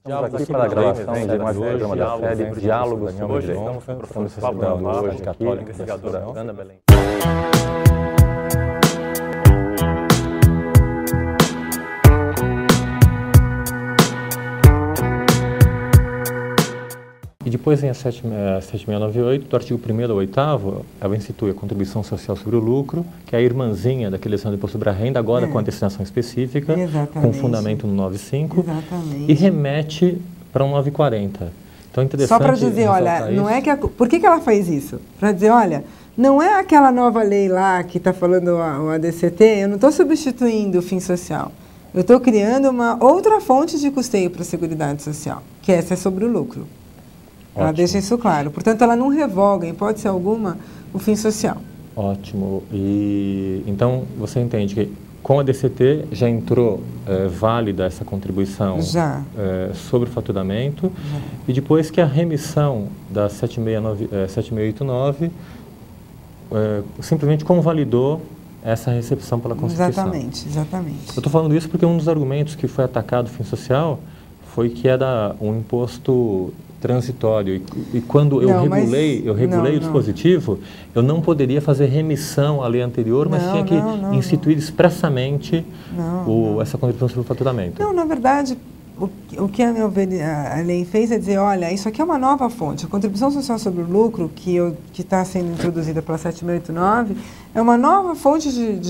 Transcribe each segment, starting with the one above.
Estamos aqui para a gravação de mais um programa da série Diálogos sobre Direito. Estamos recebendo hoje aqui a investigadora Ana Belém. E depois vem a 7698, do artigo 1º ao 8º, ela institui a contribuição social sobre o lucro, que é a irmãzinha da aquisição do imposto sobre a renda, agora com a destinação específica, com fundamento no 95, e remete para um 940. Então é interessante. Só para dizer, olha, não é que por que ela faz isso? Para dizer, olha, não é aquela nova lei lá que está falando o ADCT, eu não estou substituindo o fim social. Eu estou criando uma outra fonte de custeio para a Seguridade Social, que essa é sobre o lucro. Ela deixa isso claro. Portanto, ela não revoga, em hipótese alguma, o fim social. Ótimo. E então, você entende que com a DCT já entrou válida essa contribuição sobre o faturamento, e depois que a remissão da 7689 simplesmente convalidou essa recepção pela Constituição. Exatamente. Eu estou falando isso porque um dos argumentos que foi atacado o fim social foi que era um imposto transitório, e quando eu regulei o dispositivo, eu não poderia fazer remissão à lei anterior, mas tinha que instituir expressamente essa contribuição sobre o faturamento. Não, na verdade, o que a lei fez é dizer, olha, isso aqui é uma nova fonte. A contribuição social sobre o lucro, que está sendo introduzida pela 7689, é uma nova fonte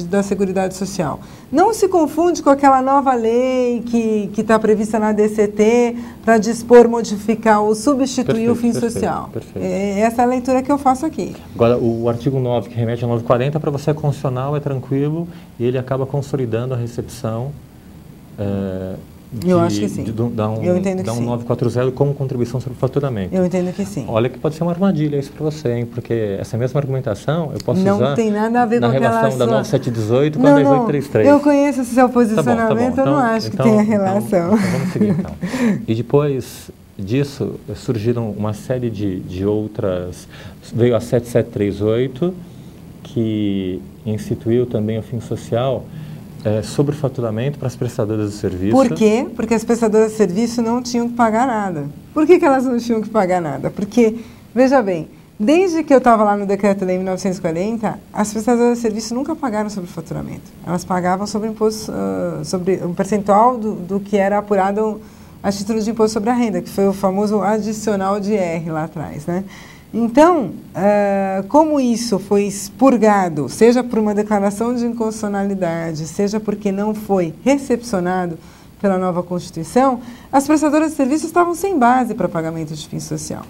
da Seguridade Social. Não se confunde com aquela nova lei que está prevista na DCT para dispor, modificar ou substituir o fim social. Essa é a leitura que eu faço aqui. Agora, o artigo 9, que remete a 940, para você é constitucional, é tranquilo, e ele acaba consolidando a recepção eu acho que sim. Eu entendo que sim. 940 como contribuição sobre o faturamento. Eu entendo que sim. Olha que pode ser uma armadilha isso para você, hein? Porque essa mesma argumentação eu posso usar não tem nada a ver na com relação da 9718 com a 10833. Eu conheço esse seu posicionamento, tá bom. Eu não acho que tenha relação. Então vamos seguir então. E depois disso surgiram uma série de outras. Veio a 7738, que instituiu também o fim social sobre o faturamento para as prestadoras de serviço. Por quê? Porque as prestadoras de serviço não tinham que pagar nada. Por que elas não tinham que pagar nada? Porque, veja bem, desde que eu estava lá no Decreto-Lei 1940, as prestadoras de serviço nunca pagaram sobre o faturamento. Elas pagavam sobre imposto, sobre um percentual do que era apurado a título de imposto sobre a renda, que foi o famoso adicional de R lá atrás, né? Então, como isso foi expurgado, seja por uma declaração de inconstitucionalidade, seja porque não foi recepcionado pela nova Constituição, as prestadoras de serviços estavam sem base para pagamento de fim social.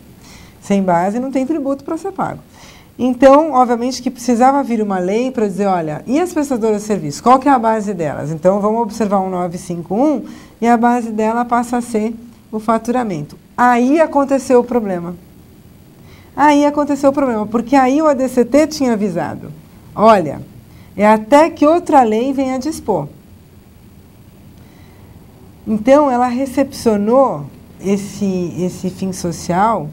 Sem base não tem tributo para ser pago. Então, obviamente que precisava vir uma lei para dizer, olha, e as prestadoras de serviço, qual que é a base delas? Então, vamos observar um 951 e a base dela passa a ser o faturamento. Aí aconteceu o problema. Porque aí o ADCT tinha avisado, olha, é até que outra lei venha dispor. Então, ela recepcionou esse fim social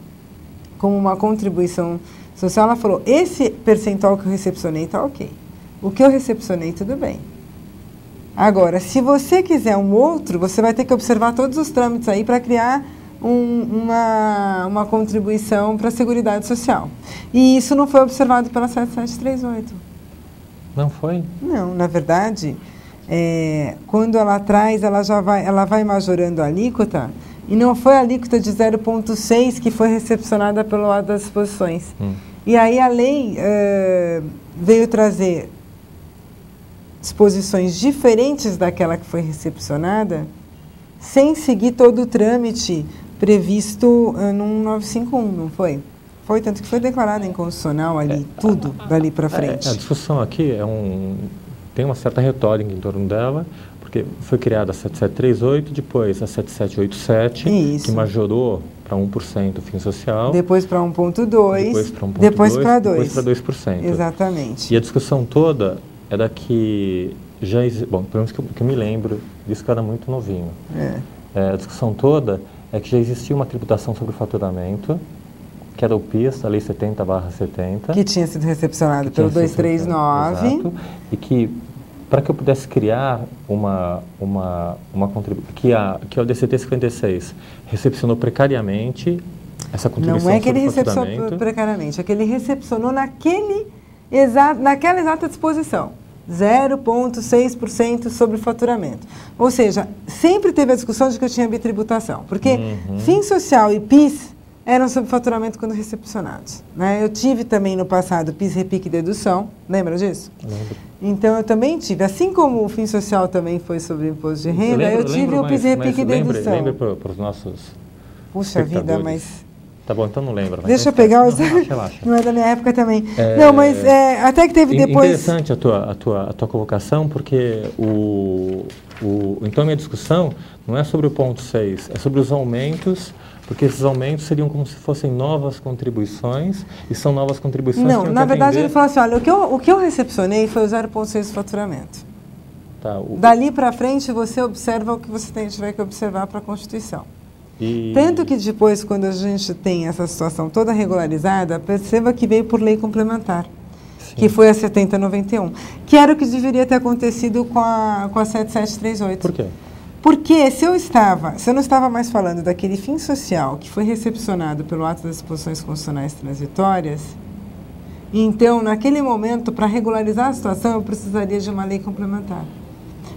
como uma contribuição social. Ela falou, esse percentual que eu recepcionei está ok. O que eu recepcionei, tudo bem. Agora, se você quiser um outro, você vai ter que observar todos os trâmites aí para criar uma contribuição para a Seguridade Social. E isso não foi observado pela 7738. Não foi? Não, na verdade, quando ela traz, ela vai majorando a alíquota, e não foi a alíquota de 0,6 que foi recepcionada pelo lado das disposições. E aí a lei veio trazer disposições diferentes daquela que foi recepcionada, sem seguir todo o trâmite previsto no 951, não foi? Foi, tanto que foi declarado inconstitucional ali, tudo dali para frente. A discussão aqui tem uma certa retórica em torno dela, porque foi criada a 7738, depois a 7787, que majorou para 1% o fim social. Depois para 1,2%. Depois para 2%. Depois para 2%. Exatamente. E a discussão toda era que já existe, bom, pelo menos que eu me lembro, disso que era muito novinho. A discussão toda é que já existia uma tributação sobre o faturamento, que era o PIS, a Lei 70/70. Que tinha sido recepcionado pelo 239. Exato, e que para que eu pudesse criar uma contribuição, que o DCT 56 recepcionou precariamente essa contribuição. Não é que ele recepcionou precariamente, é que ele recepcionou naquela exata disposição. 0,6% sobre faturamento. Ou seja, sempre teve a discussão de que eu tinha bitributação, porque FINS Social e PIS eram sobre faturamento quando recepcionados. Né? Eu tive também no passado PIS, repique e dedução, lembra disso? Lembro. Então eu também tive, assim como o FINS Social também foi sobre imposto de renda, eu tive o PIS, repique e dedução. Lembra para os nossos Puxa vida, mas... Tá bom, então não lembro. Deixa eu pegar os... Relaxa. Não é da minha época também. Não, mas até que teve depois... Interessante a tua colocação, porque então a minha discussão não é sobre o ponto 6, é sobre os aumentos, porque esses aumentos seriam como se fossem novas contribuições, e são novas contribuições não, que na verdade ele falou assim, olha, o que eu recepcionei foi o 0,6 do faturamento. Tá, Dali para frente você observa o que você tiver que observar para a Constituição. Tanto que depois, quando a gente tem essa situação toda regularizada, perceba que veio por lei complementar, sim, que foi a 7091, que era o que deveria ter acontecido com a 7738. Por quê? Porque se eu não estava mais falando daquele FINS Social que foi recepcionado pelo ato das disposições constitucionais transitórias, então, naquele momento, para regularizar a situação, eu precisaria de uma lei complementar,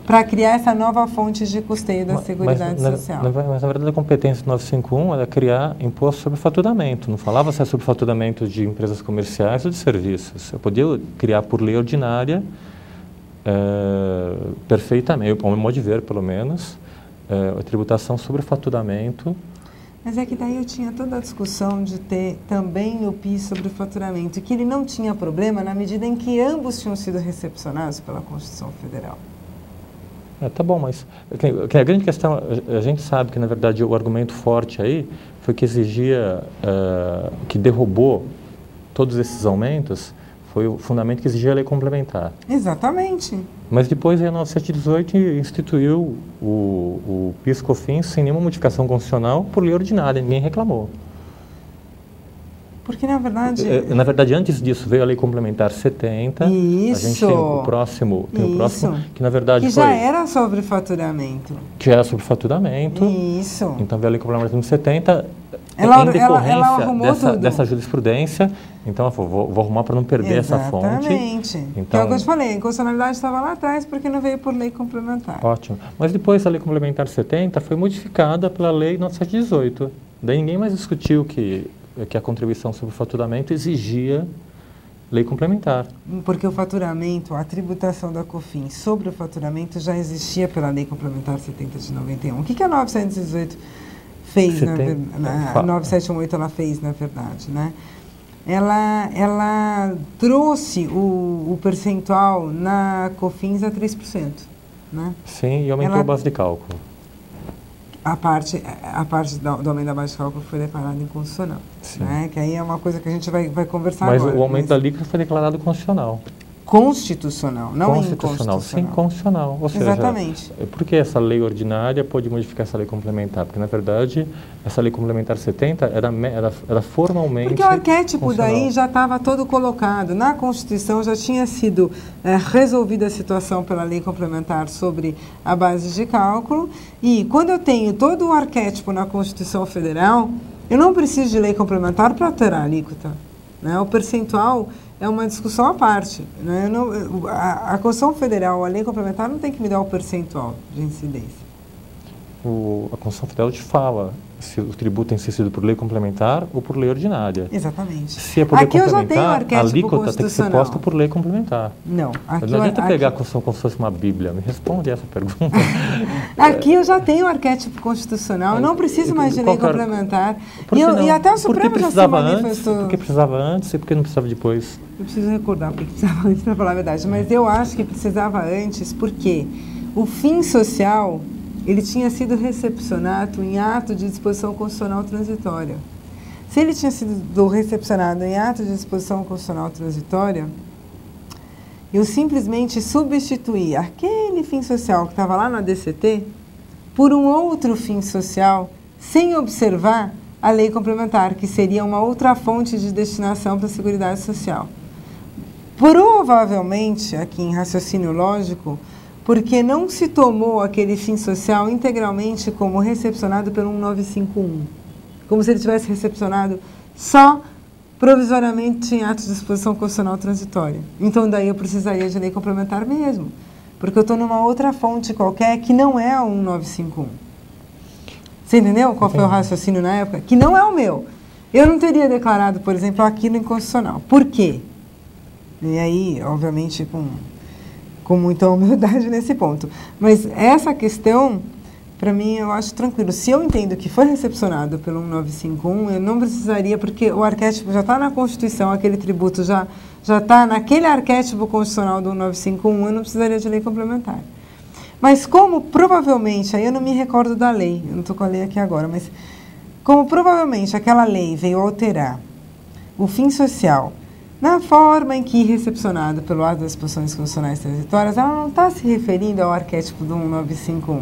para criar essa nova fonte de custeio da Seguridade Social. Mas, na verdade, a competência 951 era criar imposto sobre faturamento. Não falava se é sobre faturamento de empresas comerciais ou de serviços. Eu podia criar por lei ordinária, perfeitamente, ao meu modo de ver, pelo menos, a tributação sobre faturamento. Mas é que daí eu tinha toda a discussão de ter também o PIS sobre o faturamento, e que ele não tinha problema na medida em que ambos tinham sido recepcionados pela Constituição Federal. Tá bom, mas a grande questão, a gente sabe que, na verdade, o argumento forte aí foi que exigia, que derrubou todos esses aumentos, foi o fundamento que exigia a lei complementar. Exatamente. Mas depois a 9718 instituiu o PIS/COFINS sem nenhuma modificação constitucional por lei ordinária, ninguém reclamou. Porque, na verdade... Na verdade, antes disso, veio a Lei Complementar 70. Isso. A gente tem o próximo, que na verdade que já era sobre faturamento. Que já era sobre faturamento. Isso. Então, veio a Lei Complementar 70, ela arrumou tudo. Dessa jurisprudência. Então, ela falou, vou arrumar para não perder essa fonte. Exatamente. Então, é o que eu te falei, a inconstitucionalidade estava lá atrás porque não veio por lei complementar. Ótimo. Mas depois a Lei Complementar 70 foi modificada pela Lei 9718. Daí ninguém mais discutiu que a contribuição sobre o faturamento exigia lei complementar. Porque o faturamento, a tributação da COFINS sobre o faturamento já existia pela Lei Complementar 70 de 91. O que a 918 fez, a 9718 ela fez, na verdade, né? Ela trouxe o percentual na COFINS a 3%, né? Sim, e aumentou a base de cálculo. A parte do aumento da base de cálculo foi declarada inconstitucional, né? Que aí é uma coisa que a gente vai conversar agora. Mas o aumento da alíquota foi declarado constitucional. Constitucional, não inconstitucional. Sim, constitucional. Ou seja, exatamente. Por que essa lei ordinária pôde modificar essa lei complementar? Porque, na verdade, essa lei complementar 70 era formalmente... Porque o arquétipo daí já estava todo colocado. Na Constituição já tinha sido resolvida a situação pela lei complementar sobre a base de cálculo. E quando eu tenho todo o arquétipo na Constituição Federal, eu não preciso de lei complementar para alterar a alíquota, né? O percentual é uma discussão à parte, né? A Constituição Federal, a lei complementar, não tem que me dar o percentual de incidência. A Constituição Federal te fala se o tributo tem sido por lei complementar ou por lei ordinária. Exatamente. Se é por lei aqui eu já tenho o a arquétipo alíquota tem que ser posta por lei complementar. Não. Não adianta pegar a Constituição como se fosse uma Bíblia. Me responde essa pergunta. Aqui eu já tenho o arquétipo constitucional, eu não preciso mais de lei complementar. E até o Supremo já se manifestou. Por que precisava antes e por que não precisava depois? Eu preciso recordar porque precisava antes, para falar a verdade. Mas eu acho que precisava antes porque o FINS Social... ele tinha sido recepcionado em ato de disposição constitucional transitória. Se ele tinha sido recepcionado em ato de disposição constitucional transitória, eu simplesmente substituí aquele FINS Social que estava lá na DCT por um outro FINS Social, sem observar a lei complementar, que seria uma outra fonte de destinação para a Seguridade Social. Provavelmente, aqui em raciocínio lógico, porque não se tomou aquele fim social integralmente como recepcionado pelo 1951. Como se ele tivesse recepcionado só provisoriamente em atos de disposição constitucional transitória. Então, daí eu precisaria de lei complementar mesmo, porque eu estou numa outra fonte qualquer que não é a 1951. Você entendeu qual foi o raciocínio na época? Que não é o meu. Eu não teria declarado, por exemplo, aquilo inconstitucional. Por quê? E aí, obviamente, com muita humildade nesse ponto. Mas essa questão, para mim, eu acho tranquilo. Se eu entendo que foi recepcionado pelo 1951, eu não precisaria, porque o arquétipo já está na Constituição, aquele tributo já está naquele arquétipo constitucional do 1951, eu não precisaria de lei complementar. Mas como provavelmente, aí eu não me recordo da lei, eu não estou com a lei aqui agora, mas como provavelmente aquela lei veio alterar o fim social na forma em que recepcionado pelo ato das disposições constitucionais transitórias, ela não está se referindo ao arquétipo do 1951.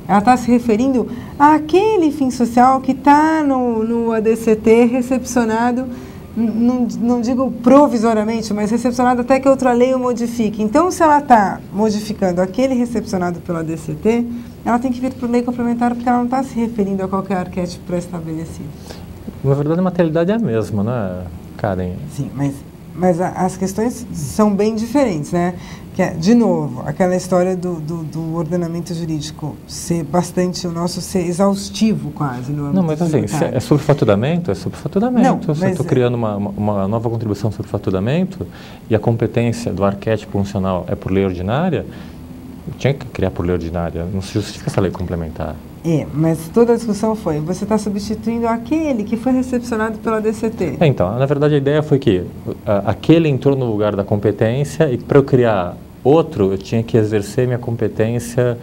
Ela está se referindo àquele fim social que está no ADCT recepcionado, não digo provisoriamente, mas recepcionado até que outra lei o modifique. Então, se ela está modificando aquele recepcionado pelo ADCT, ela tem que vir por lei complementar, porque ela não está se referindo a qualquer arquétipo pré-estabelecido. Na verdade, a materialidade é a mesma, né, Karen? Sim, mas as questões são bem diferentes, né? Que é, de novo, aquela história do ordenamento jurídico ser bastante, o nosso ser exaustivo quase no âmbito. Não, mas assim, é superfaturamento? É superfaturamento. Não, se eu estou criando uma nova contribuição sobre faturamento e a competência do arquétipo funcional é por lei ordinária, eu tinha que criar por lei ordinária, não se justifica essa lei complementar. Mas toda a discussão foi, você está substituindo aquele que foi recepcionado pela DCT. Então, na verdade a ideia foi que aquele entrou no lugar da competência e para eu criar outro, eu tinha que exercer minha competência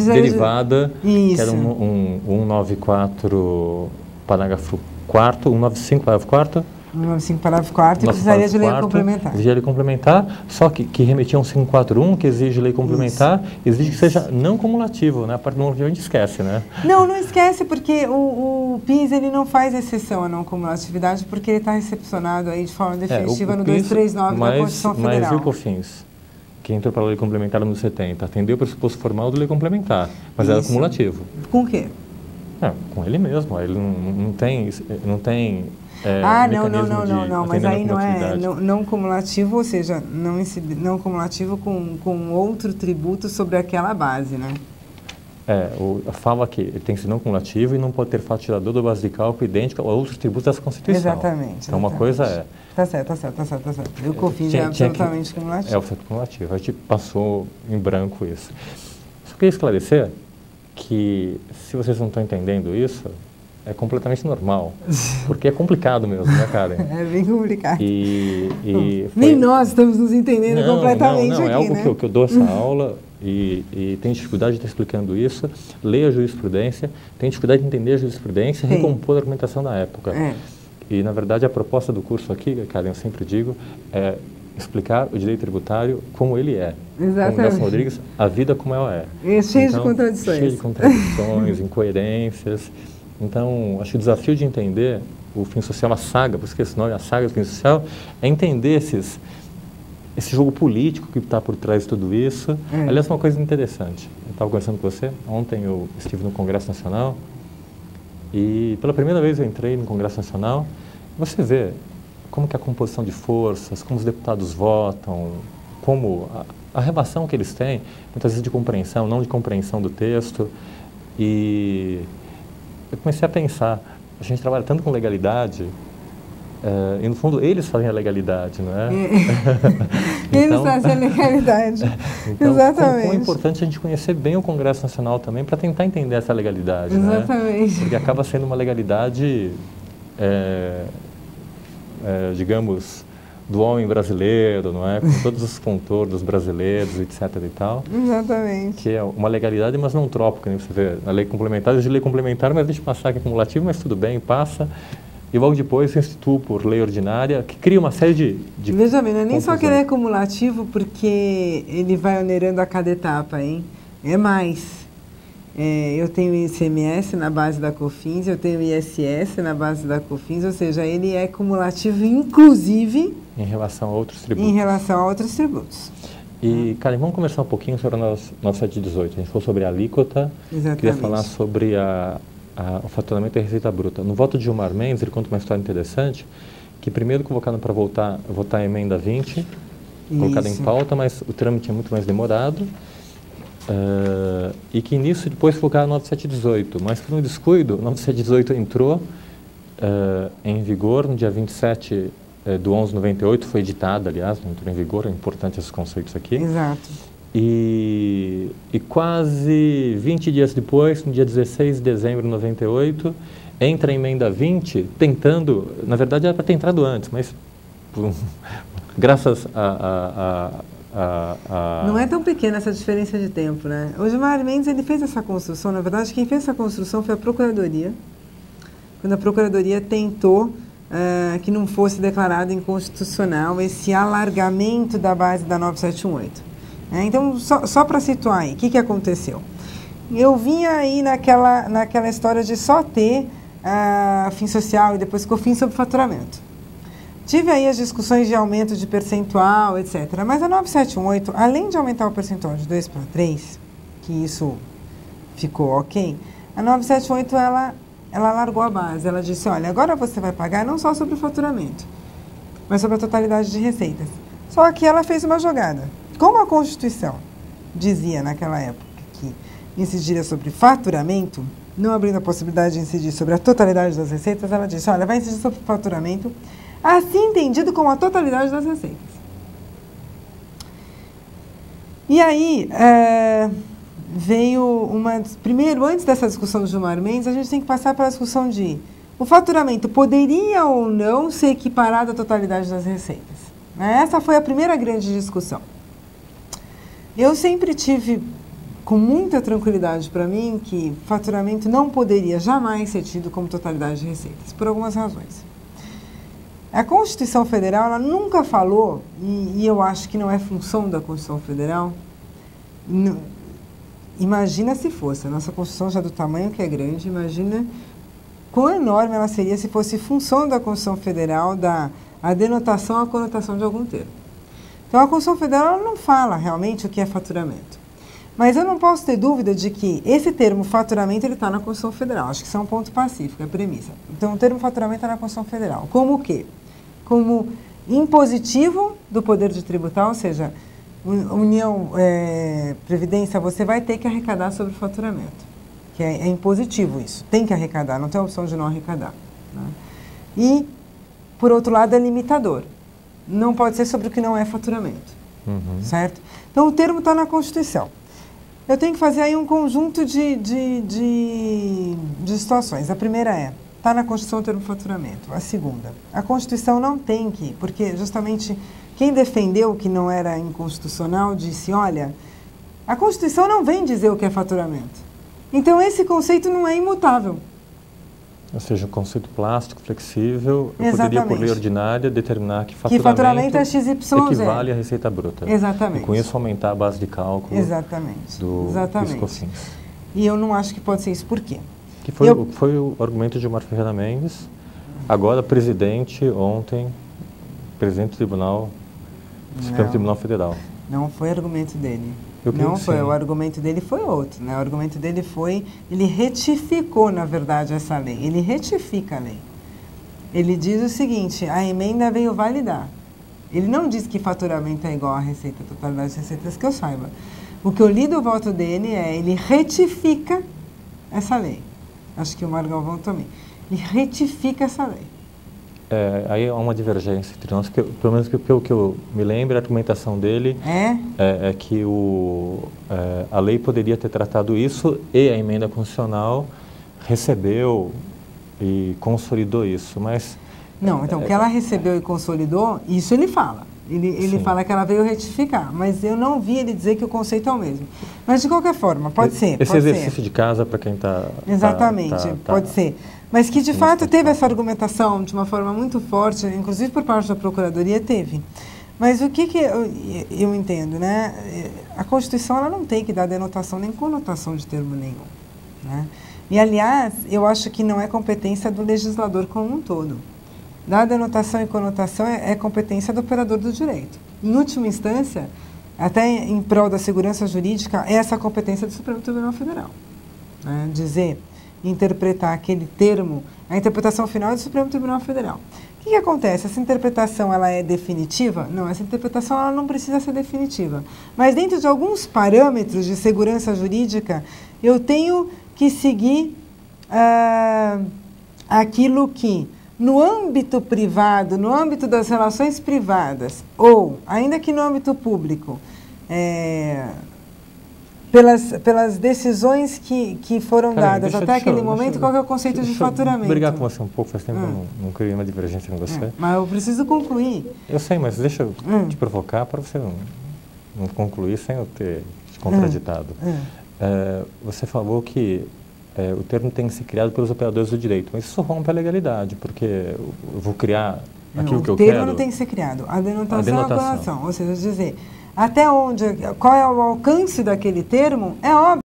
derivada, que era 194, parágrafo 4º, 195, parágrafo 4º. 195, parágrafo 4º, e precisaria de lei complementar. Exigia lei complementar, só que remetia a um 541, que exige lei complementar, exige que seja não cumulativo, né? A parte do momento a gente esquece, né? Não esquece, porque o PIS ele não faz exceção à não cumulatividade, porque ele está recepcionado aí de forma definitiva no 239 da Constituição Federal. Mas e o COFINS, que entrou para a lei complementar no 70, atendeu o pressuposto formal da lei complementar, mas era cumulativo. Com o quê? Com ele mesmo, ele não tem não, mas aí não é não cumulativo, ou seja, não cumulativo com outro tributo sobre aquela base, né? Fala que ele tem que ser não cumulativo e não pode ter fato tirador da base de cálculo idêntica a outros tributos da Constituição. Exatamente. Então, uma coisa é... Tá certo. E o COFINS é absolutamente cumulativo. É absolutamente cumulativo. A gente passou em branco isso. Só queria esclarecer que, se vocês não estão entendendo isso, é completamente normal, porque é complicado mesmo, né, Karen? É bem complicado. Nem nós estamos nos entendendo completamente aqui, é algo né? que eu dou essa aula e tenho dificuldade de estar explicando isso, leia a jurisprudência, tenho dificuldade de entender a jurisprudência e recompor a argumentação da época. E, na verdade, a proposta do curso aqui, Karen, eu sempre digo, é explicar o direito tributário como ele é. Exatamente. Como Nelson Rodrigues, a vida como ela é. Cheio de contradições. Cheio de contradições, incoerências. Então, acho que o desafio de entender o fim social, a saga, por isso que esse nome, a saga do fim social, é entender esse jogo político que está por trás de tudo isso. Aliás, uma coisa interessante, eu estava conversando com você, ontem eu estive no Congresso Nacional e pela primeira vez eu entrei no Congresso Nacional, você vê como que a composição de forças, como os deputados votam, como a relação que eles têm, muitas vezes de compreensão, não de compreensão do texto, e eu comecei a pensar, a gente trabalha tanto com legalidade, e no fundo eles fazem a legalidade, não é? Eles fazem a legalidade, então, exatamente. Como é importante a gente conhecer bem o Congresso Nacional também para tentar entender essa legalidade, exatamente. Né? Porque acaba sendo uma legalidade, digamos, do homem brasileiro, não é? Com todos os contornos brasileiros, etc. e tal. Exatamente. Que é uma legalidade, mas não trópica, né? Você vê, na lei complementar, eu de lei complementar, mas deixa passar que é cumulativo, mas tudo bem, passa. E logo depois se institui por lei ordinária, que cria uma série de Veja bem, não é nem só que ele é cumulativo, porque ele vai onerando a cada etapa, hein? É mais. eu tenho ICMS na base da COFINS, eu tenho ISS na base da COFINS, ou seja, ele é cumulativo, inclusive... Em relação a outros tributos. Em relação a outros tributos. E, Karen, vamos conversar um pouquinho sobre o 9718. A gente falou sobre a alíquota. Exatamente. Queria falar sobre o faturamento e a receita bruta. No voto de Gilmar Mendes, ele conta uma história interessante, que primeiro convocaram para votar a emenda 20, colocada em pauta, mas o trâmite é muito mais demorado. E que nisso depois colocaram 9718, mas por um descuido, o 9718 entrou em vigor no dia 27 do 11/98, foi editado, aliás, não entrou em vigor, é importante esses conceitos aqui. Exato. E quase 20 dias depois, no dia 16 de dezembro de 98, entra a emenda 20, tentando, na verdade era para ter entrado antes, mas graças Não é tão pequena essa diferença de tempo, né? O Gilmar Mendes, ele fez essa construção, na verdade, quem fez essa construção foi a Procuradoria, quando a Procuradoria tentou que não fosse declarado inconstitucional esse alargamento da base da 9718. Então, só para situar aí, o que aconteceu? Eu vinha aí naquela história de só ter FINS social e depois COFINS sobre faturamento. Tive aí as discussões de aumento de percentual, etc. Mas a 9718, além de aumentar o percentual de 2 para 3, que isso ficou ok, a 9718, ela largou a base. Ela disse, olha, agora você vai pagar não só sobre o faturamento, mas sobre a totalidade de receitas. Só que ela fez uma jogada. Como a Constituição dizia naquela época que incidiria sobre faturamento, não abrindo a possibilidade de incidir sobre a totalidade das receitas, ela disse, olha, vai incidir sobre faturamento, assim entendido como a totalidade das receitas. E aí, veio primeiro, antes dessa discussão do Gilmar Mendes, a gente tem que passar pela discussão de o faturamento poderia ou não ser equiparado à totalidade das receitas. Essa foi a primeira grande discussão. Eu sempre tive com muita tranquilidade para mim que faturamento não poderia jamais ser tido como totalidade de receitas, por algumas razões. A Constituição Federal, ela nunca falou, e eu acho que não é função da Constituição Federal, imagina se fosse, a nossa Constituição já é do tamanho que é grande, imagina quão enorme ela seria se fosse função da Constituição Federal a denotação, a conotação de algum termo. Então, a Constituição Federal ela não fala realmente o que é faturamento. Mas eu não posso ter dúvida de que esse termo faturamento ele está na Constituição Federal. Acho que isso é um ponto pacífico, é a premissa. Então, o termo faturamento está na Constituição Federal. Como o quê? Como impositivo do poder de tributar, ou seja, União, Previdência, você vai ter que arrecadar sobre o faturamento. Que é impositivo isso. Tem que arrecadar, não tem opção de não arrecadar. Né? E, por outro lado, é limitador. Não pode ser sobre o que não é faturamento. Uhum. Certo? Então, o termo está na Constituição. Eu tenho que fazer aí um conjunto de situações. A primeira está na Constituição o termo faturamento. A segunda, a Constituição não tem que, porque justamente quem defendeu que não era inconstitucional disse, olha, a Constituição não vem dizer o que é faturamento. Então, esse conceito não é imutável. Ou seja, um conceito plástico, flexível, eu poderia, por lei ordinária, determinar que faturamento é XYZ. Equivale à receita bruta. Exatamente. E com isso aumentar a base de cálculo do PIS/COFINS. E eu não acho que pode ser isso. Por quê? Que foi o argumento de Gilmar Ferreira Mendes, agora presidente, ontem, presidente do Tribunal, Supremo Tribunal Federal. Não foi argumento dele. Não foi, o argumento dele foi outro, né? O argumento dele foi, ele retificou, na verdade, essa lei. Ele retifica a lei. Ele diz o seguinte, a emenda veio validar. Ele não diz que faturamento é igual à receita, a totalidade das receitas, que eu saiba. O que eu li do voto dele ele retifica essa lei. Acho que o Mário Galvão também. Ele retifica essa lei. Aí há uma divergência entre nós, que, pelo menos pelo que eu me lembro, a argumentação dele é que a lei poderia ter tratado isso e a emenda constitucional recebeu e consolidou isso, mas... Não, então, o que ela recebeu e consolidou, isso ele fala. Ele fala que ela veio retificar, mas eu não vi ele dizer que o conceito é o mesmo. Mas, de qualquer forma, pode ser. Esse exercício de casa, para quem está... Exatamente, pode ser. Mas que, de fato, teve essa argumentação de uma forma muito forte, inclusive por parte da Procuradoria, teve. Mas o que eu entendo, né? A Constituição ela não tem que dar denotação nem conotação de termo nenhum. né? E, aliás, eu acho que não é competência do legislador como um todo. Da denotação e conotação é competência do operador do direito. Em última instância, até em prol da segurança jurídica, é essa competência do Supremo Tribunal Federal. Né? Dizer, interpretar aquele termo, a interpretação final é do Supremo Tribunal Federal. O que acontece? Essa interpretação ela é definitiva? Não, essa interpretação ela não precisa ser definitiva. Mas dentro de alguns parâmetros de segurança jurídica, eu tenho que seguir aquilo que, no âmbito privado, no âmbito das relações privadas, ou, ainda que no âmbito público, pelas decisões que foram dadas até aquele momento, qual é o conceito de faturamento? Vou brigar com você um pouco, faz tempo que eu não criei uma divergência com você. Mas eu preciso concluir. Eu sei, mas deixa eu te provocar para você não concluir sem eu ter te contraditado. Você falou que o termo tem que ser criado pelos operadores do direito, mas isso rompe a legalidade, porque eu vou criar aquilo que eu quero. O termo não tem que ser criado, a denotação. A conotação, ou seja, dizer até onde, qual é o alcance daquele termo, é óbvio.